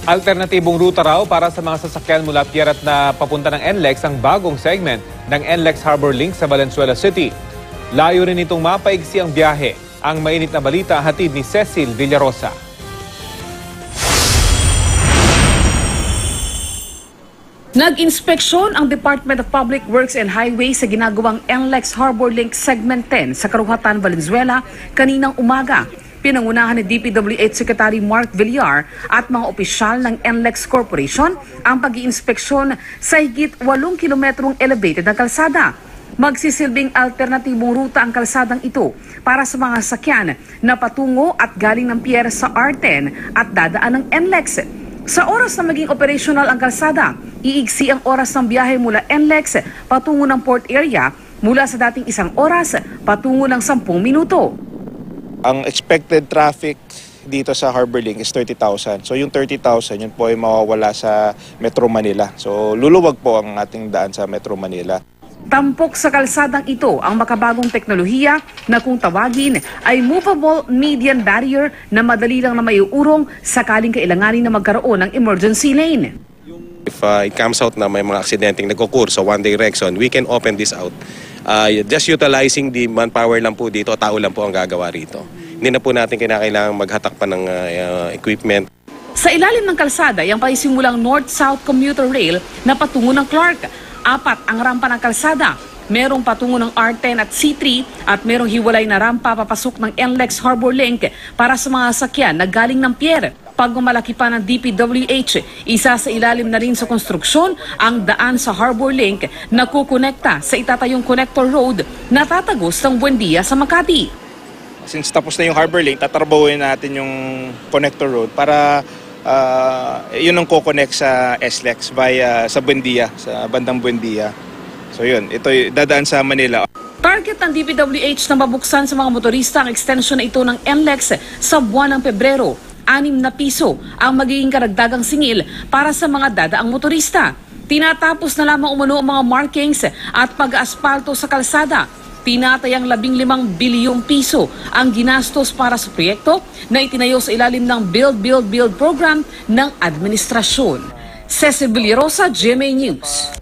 Alternatibong ruta raw para sa mga sasakyan mula Pierat na papunta ng NLEX ang bagong segment ng NLEX Harbor Link sa Valenzuela City. Layo rin itong mapaigsi ang biyahe. Ang mainit na balita hatid ni Cecil Villarosa. Nag-inspeksyon ang Department of Public Works and Highways sa ginagawang NLEX Harbor Link Segment 10 sa Karuhatan, Valenzuela kaninang umaga. Pinangunahan ni DPWH Secretary Mark Villar at mga opisyal ng NLEX Corporation ang pag-iinspeksyon sa higit 8 kilometrong elevated na kalsada. Magsisilbing alternatibong ruta ang kalsadang ito para sa mga sakyan na patungo at galing ng Pierre sa R10 at dadaan ng NLEX. Sa oras na maging operational ang kalsada, iigsi ang oras ng biyahe mula NLEX patungo ng port area mula sa dating 1 oras patungo ng 10 minuto. Ang expected traffic dito sa Harbor Link is 30,000. So yung 30,000, yun po ay mawawala sa Metro Manila. So luluwag po ang ating daan sa Metro Manila. Tampok sa kalsadang ito ang makabagong teknolohiya na kung tawagin ay movable median barrier na madali lang na maiurong sakaling kailanganin na magkaroon ng emergency lane. If it comes out na may mga aksidenteng nag-occur sa one direction, we can open this out. Just utilizing the manpower lang po dito, tao lang po ang gagawa rito. Hindi na po natin kinakailangan maghatak pa ng equipment. Sa ilalim ng kalsada, yung paisimulang North-South Commuter Rail na patungo ng Clark. 4 ang rampa ng kalsada. Merong patungo ng R10 at C3 at merong hiwalay na rampa papasok ng NLEX Harbor Link para sa mga sakyan na galing ng Pierre. Pag gumalaki pa ng DPWH, isa sa ilalim na rin sa konstruksyon ang daan sa Harbor Link na kukonekta sa itatayong connector road na tatagos ng Buendia sa Makati. Since tapos na yung Harbor Link, tatrabahuin natin yung connector road para yun ang kukonect sa SLEX via sa Buendia, sa bandang Buendia. So yun, ito dadaan sa Manila. Target ng DPWH na mabuksan sa mga motorista ang extension na ito ng NLEX sa buwan ng Pebrero. 6 na piso ang magiging karagdagang singil para sa mga dadaang motorista. Tinatapos na lamang umano ang mga markings at pag-aspalto sa kalsada. Tinatayang 15 bilyong piso ang ginastos para sa proyekto na itinayo sa ilalim ng Build program ng administrasyon. Cecil Villarosa, GMA News.